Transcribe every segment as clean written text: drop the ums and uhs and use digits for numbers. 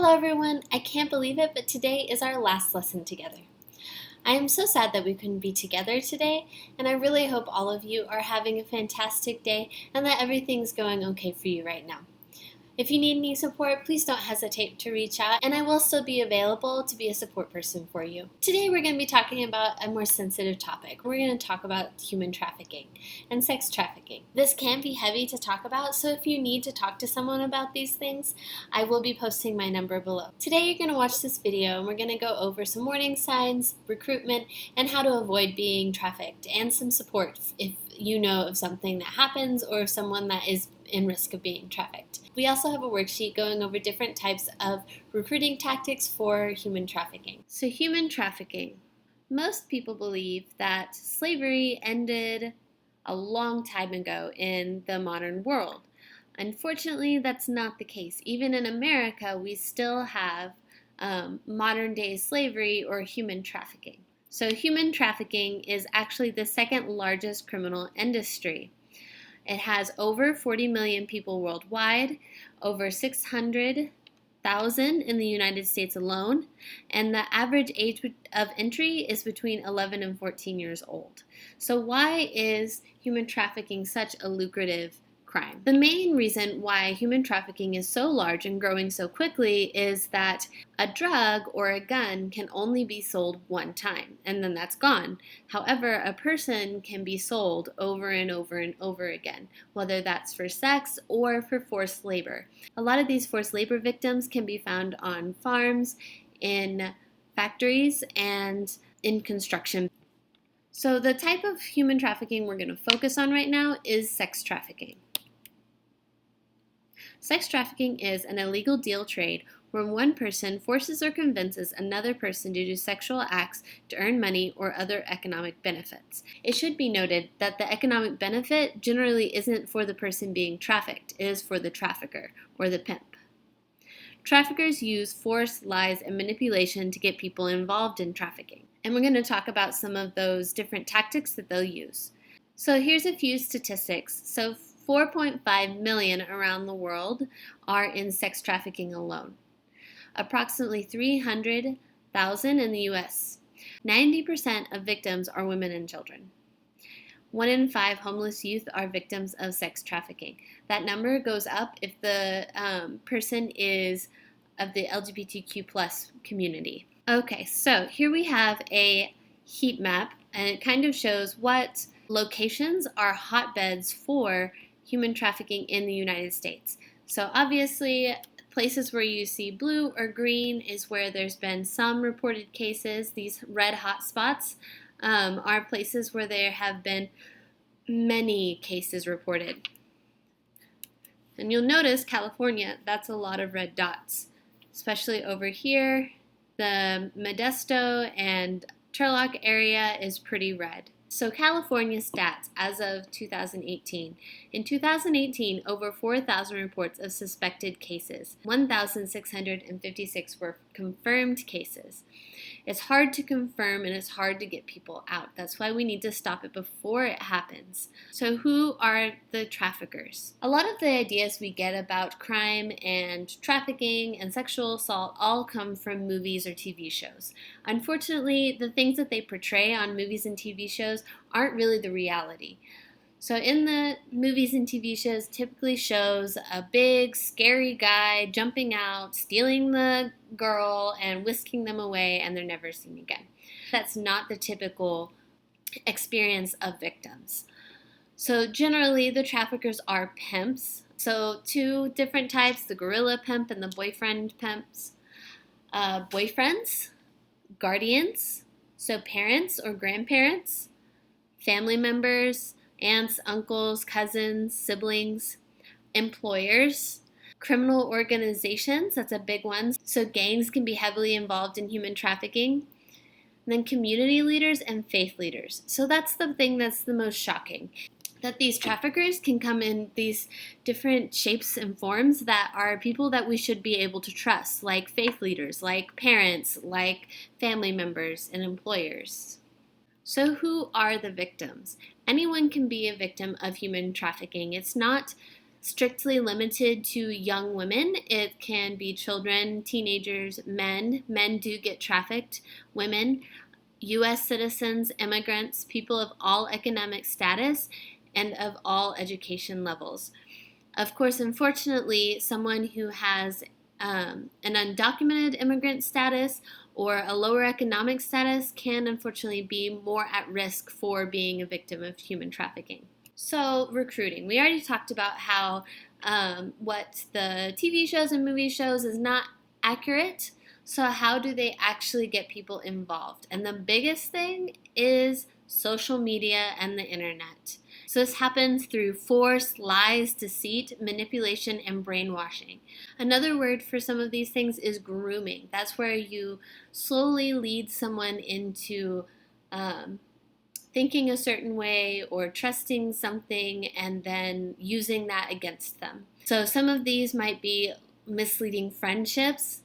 Hello everyone, I can't believe it, but today is our last lesson together. I am so sad that we couldn't be together today, and I really hope all of you are having a fantastic day and that everything's going okay for you right now. If you need any support, please don't hesitate to reach out, and I will still be available to be a support person for you. Today we're going to be talking about a more sensitive topic. We're going to talk about human trafficking and sex trafficking. This can be heavy to talk about, so if you need to talk to someone about these things, I will be posting my number below. Today you're going to watch this video and we're going to go over some warning signs, recruitment, and how to avoid being trafficked, and some support if you know of something that happens or of someone that is in risk of being trafficked. We also have a worksheet going over different types of recruiting tactics for human trafficking. So human trafficking. Most people believe that slavery ended a long time ago in the modern world. Unfortunately, that's not the case. Even in America, we still have modern day slavery or human trafficking. So human trafficking is actually the second largest criminal industry. It has over 40 million people worldwide, over 600,000 in the United States alone, and the average age of entry is between 11 and 14 years old. So why is human trafficking such a lucrative crime? The main reason why human trafficking is so large and growing so quickly is that a drug or a gun can only be sold one time, and then that's gone. However, a person can be sold over and over and over again, whether that's for sex or for forced labor. A lot of these forced labor victims can be found on farms, in factories, and in construction. So the type of human trafficking we're going to focus on right now is sex trafficking. Sex trafficking is an illegal deal trade where one person forces or convinces another person to do sexual acts to earn money or other economic benefits. It should be noted that the economic benefit generally isn't for the person being trafficked, it is for the trafficker or the pimp. Traffickers use force, lies, and manipulation to get people involved in trafficking. And we're going to talk about some of those different tactics that they'll use. So here's a few statistics. So 4.5 million around the world are in sex trafficking alone. Approximately 300,000 in the US. 90% of victims are women and children. 1 in 5 homeless youth are victims of sex trafficking. That number goes up if the person is of the LGBTQ plus community. Okay, so here we have a heat map, and it kind of shows what locations are hotbeds for human trafficking in the United States. So obviously, places where you see blue or green is where there's been some reported cases. These red hot spots are places where there have been many cases reported. And you'll notice California, that's a lot of red dots, especially over here. The Modesto and Turlock area is pretty red. So California stats as of 2018. In 2018, over 4,000 reports of suspected cases. 1,656 were confirmed cases. It's hard to confirm and it's hard to get people out. That's why we need to stop it before it happens. So who are the traffickers? A lot of the ideas we get about crime and trafficking and sexual assault all come from movies or TV shows. Unfortunately, the things that they portray on movies and TV shows aren't really the reality. So in the movies and TV shows, typically shows a big, scary guy jumping out, stealing the girl, and whisking them away, and they're never seen again. That's not the typical experience of victims. So generally, the traffickers are pimps. So 2 different types, the gorilla pimp and the boyfriend pimps. Boyfriends, guardians, so parents or grandparents, family members, aunts, uncles, cousins, siblings, employers, criminal organizations, that's a big one. So gangs can be heavily involved in human trafficking. And then community leaders and faith leaders. So that's the thing that's the most shocking, that these traffickers can come in these different shapes and forms that are people that we should be able to trust, like faith leaders, like parents, like family members and employers. So who are the victims? Anyone can be a victim of human trafficking. It's not strictly limited to young women. It can be children, teenagers, men. Men do get trafficked, women, U.S. citizens, immigrants, people of all economic status, and of all education levels. Of course, unfortunately, someone who has an undocumented immigrant status or a lower economic status can unfortunately be more at risk for being a victim of human trafficking. So, recruiting. We already talked about how what the TV shows and movie shows is not accurate. So, how do they actually get people involved? And the biggest thing is social media and the internet. So, this happens through force, lies, deceit, manipulation, and brainwashing. Another word for some of these things is grooming. That's where you slowly lead someone into thinking a certain way or trusting something and then using that against them. So some of these might be misleading friendships,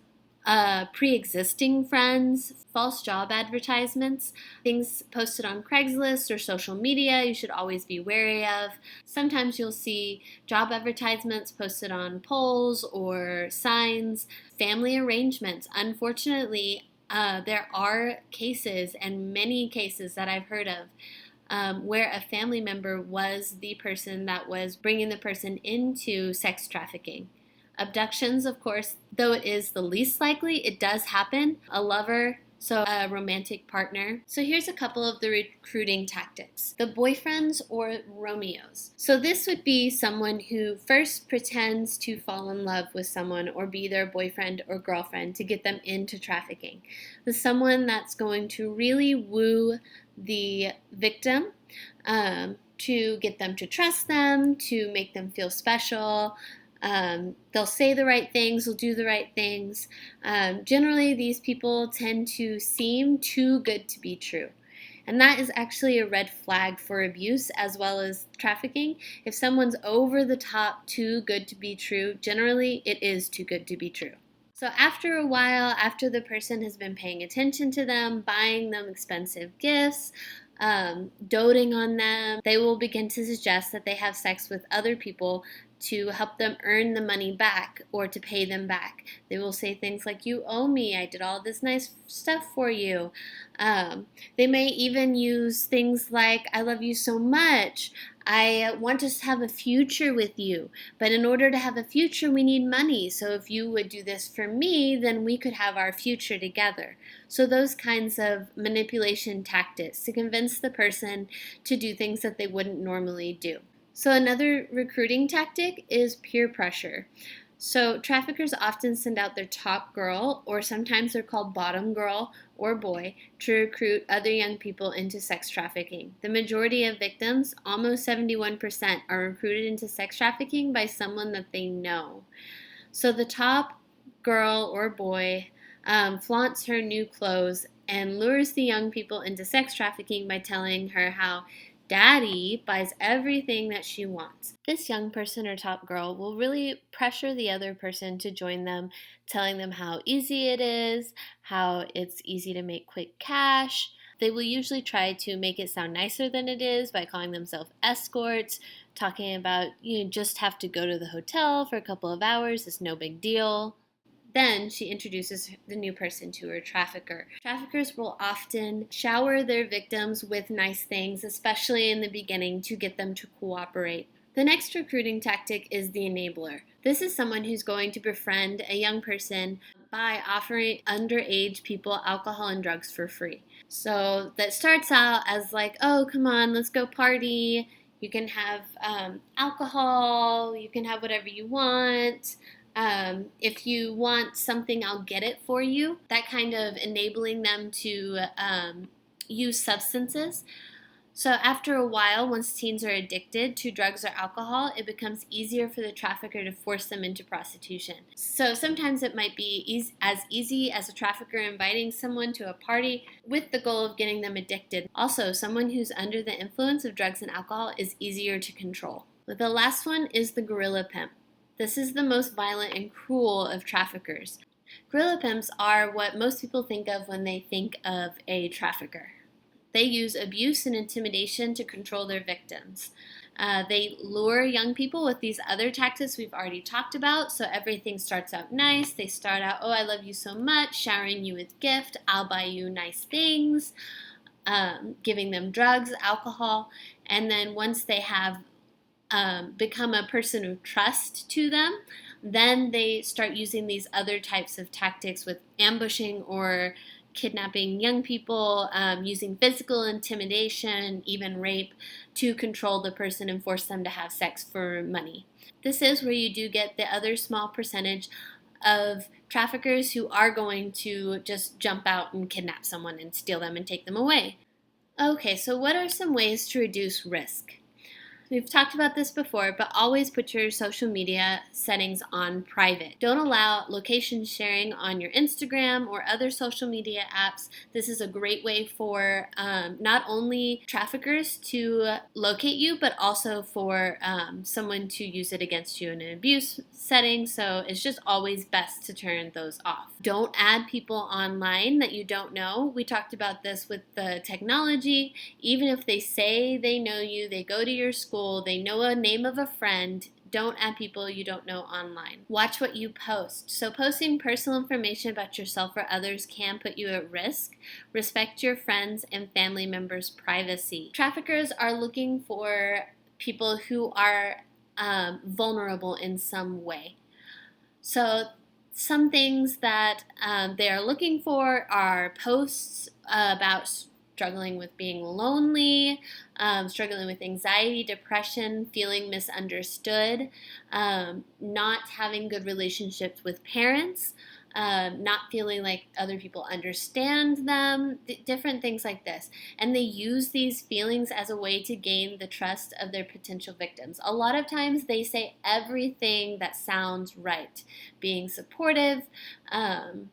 pre-existing friends, false job advertisements, things posted on Craigslist or social media you should always be wary of. Sometimes you'll see job advertisements posted on poles or signs, family arrangements. Unfortunately, there are cases, and many cases that I've heard of, where a family member was the person that was bringing the person into sex trafficking. Abductions, of course, though it is the least likely, it does happen. A lover, so a romantic partner. So here's a couple of the recruiting tactics. The boyfriends or Romeos. So this would be someone who first pretends to fall in love with someone or be their boyfriend or girlfriend to get them into trafficking. The someone that's going to really woo the victim, to get them to trust them, to make them feel special. They'll say the right things, they'll do the right things. Generally, these people tend to seem too good to be true. And that is actually a red flag for abuse as well as trafficking. If someone's over the top, too good to be true, generally it is too good to be true. So after a while, after the person has been paying attention to them, buying them expensive gifts, doting on them, they will begin to suggest that they have sex with other people to help them earn the money back or to pay them back. They will say things like, "You owe me, I did all this nice stuff for you." They may even use things like, "I love you so much, I want us to have a future with you, but in order to have a future we need money, so if you would do this for me, then we could have our future together." So those kinds of manipulation tactics to convince the person to do things that they wouldn't normally do. So another recruiting tactic is peer pressure. So traffickers often send out their top girl, or sometimes they're called bottom girl or boy, to recruit other young people into sex trafficking. The majority of victims, almost 71%, are recruited into sex trafficking by someone that they know. So the top girl or boy flaunts her new clothes and lures the young people into sex trafficking by telling her how Daddy buys everything that she wants. This young person or top girl will really pressure the other person to join them, telling them how easy it is, how it's easy to make quick cash. They will usually try to make it sound nicer than it is by calling themselves escorts, talking about you just have to go to the hotel for a couple of hours, it's no big deal. Then she introduces the new person to her trafficker. Traffickers will often shower their victims with nice things, especially in the beginning, to get them to cooperate. The next recruiting tactic is the enabler. This is someone who's going to befriend a young person by offering underage people alcohol and drugs for free. So that starts out as like, "Oh, come on, let's go party. You can have alcohol, you can have whatever you want. If you want something, I'll get it for you." That kind of enabling them to use substances. So after a while, once teens are addicted to drugs or alcohol, it becomes easier for the trafficker to force them into prostitution. So sometimes it might be as easy as a trafficker inviting someone to a party with the goal of getting them addicted. Also, someone who's under the influence of drugs and alcohol is easier to control. But the last one is the gorilla pimp. This is the most violent and cruel of traffickers. Gorilla pimps are what most people think of when they think of a trafficker. They use abuse and intimidation to control their victims. They lure young people with these other tactics we've already talked about. So everything starts out nice. They start out, oh, I love you so much, showering you with gift, I'll buy you nice things, giving them drugs, alcohol. And then once they have become a person of trust to them, then they start using these other types of tactics with ambushing or kidnapping young people, using physical intimidation, even rape, to control the person and force them to have sex for money. This is where you do get the other small percentage of traffickers who are going to just jump out and kidnap someone and steal them and take them away. Okay, so what are some ways to reduce risk? We've talked about this before, but always put your social media settings on private. Don't allow location sharing on your Instagram or other social media apps. This is a great way for not only traffickers to locate you, but also for someone to use it against you in an abuse setting. So it's just always best to turn those off. Don't add people online that you don't know. We talked about this with the technology. Even if they say they know you, they go to your school, they know a name of a friend, don't add people you don't know online. Watch what you post. So posting personal information about yourself or others can put you at risk. Respect your friends and family members' privacy. Traffickers are looking for people who are vulnerable in some way. So some things that they are looking for are posts about struggling with being lonely, struggling with anxiety, depression, feeling misunderstood, not having good relationships with parents, not feeling like other people understand them, different things like this. And they use these feelings as a way to gain the trust of their potential victims. A lot of times they say everything that sounds right, being supportive.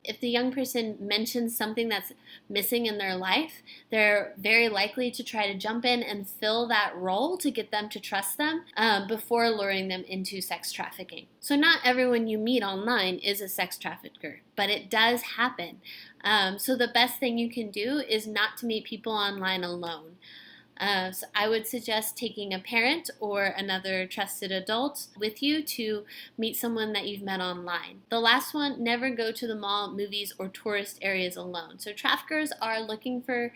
If the young person mentions something that's missing in their life, they're very likely to try to jump in and fill that role to get them to trust them before luring them into sex trafficking. So not everyone you meet online is a sex trafficker, but it does happen. So the best thing you can do is not to meet people online alone. So I would suggest taking a parent or another trusted adult with you to meet someone that you've met online. The last one, never go to the mall, movies, or tourist areas alone. So traffickers are looking for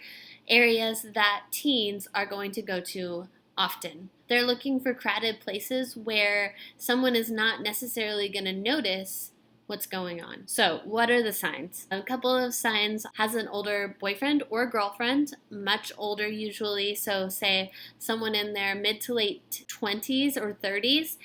areas that teens are going to go to often. They're looking for crowded places where someone is not necessarily going to notice what's going on. So, what are the signs? A couple of signs: has an older boyfriend or girlfriend, much older usually, so say someone in their mid to late 20s or 30s,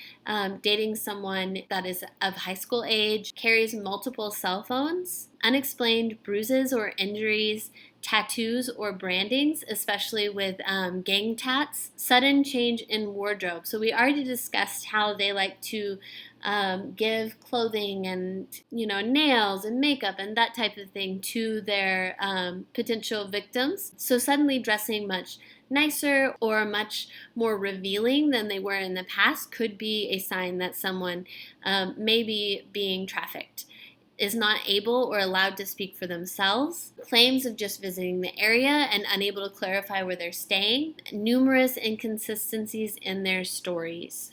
dating someone that is of high school age, carries multiple cell phones, unexplained bruises or injuries, tattoos or brandings, especially with gang tats, sudden change in wardrobe. So we already discussed how they like to give clothing and nails and makeup and that type of thing to their potential victims. So suddenly dressing much nicer or much more revealing than they were in the past could be a sign that someone may be being trafficked. Is not able or allowed to speak for themselves, claims of just visiting the area and unable to clarify where they're staying, numerous inconsistencies in their stories.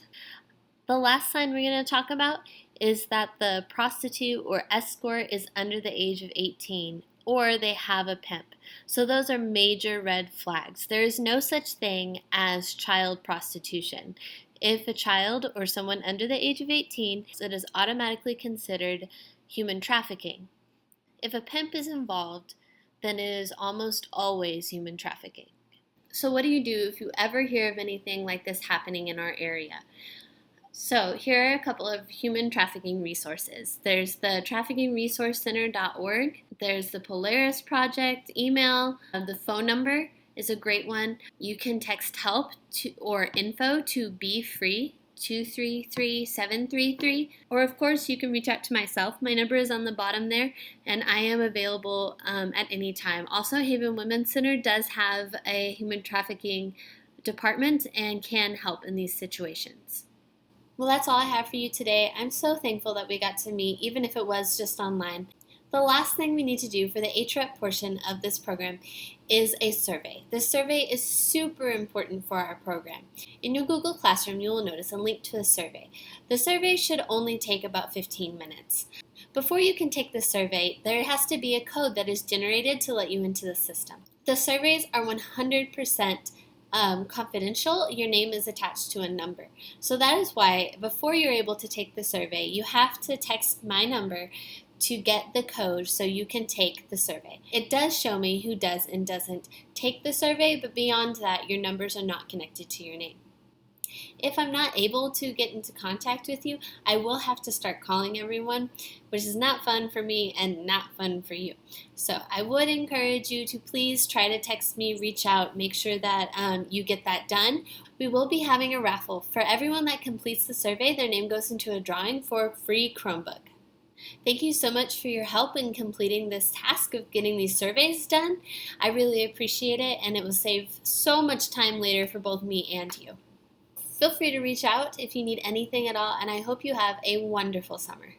The last sign we're going to talk about is that the prostitute or escort is under the age of 18 or they have a pimp. So those are major red flags. There is no such thing as child prostitution. If a child or someone under the age of 18, it is automatically considered human trafficking. If a pimp is involved, then it is almost always human trafficking. So what do you do if you ever hear of anything like this happening in our area? So here are a couple of human trafficking resources. There's the traffickingresourcecenter.org. There's the Polaris Project email. The phone number is a great one. You can text help or info to Be Free 233-733, or of course you can reach out to myself. My number is on the bottom there, and I am available at any time. Also, Haven Women's Center does have a human trafficking department and can help in these situations. Well, that's all I have for you today. I'm so thankful that we got to meet, even if it was just online. The last thing we need to do for the HREP portion of this program is a survey. This survey is super important for our program. In your Google Classroom, you will notice a link to the survey. The survey should only take about 15 minutes. Before you can take the survey, there has to be a code that is generated to let you into the system. The surveys are 100% confidential. Your name is attached to a number. So that is why before you're able to take the survey, you have to text my number to get the code so you can take the survey. It does show me who does and doesn't take the survey, but beyond that, your numbers are not connected to your name. If I'm not able to get into contact with you, I will have to start calling everyone, which is not fun for me and not fun for you. So I would encourage you to please try to text me, reach out, make sure that you get that done. We will be having a raffle. For everyone that completes the survey, their name goes into a drawing for a free Chromebook. Thank you so much for your help in completing this task of getting these surveys done. I really appreciate it, and it will save so much time later for both me and you. Feel free to reach out if you need anything at all, and I hope you have a wonderful summer.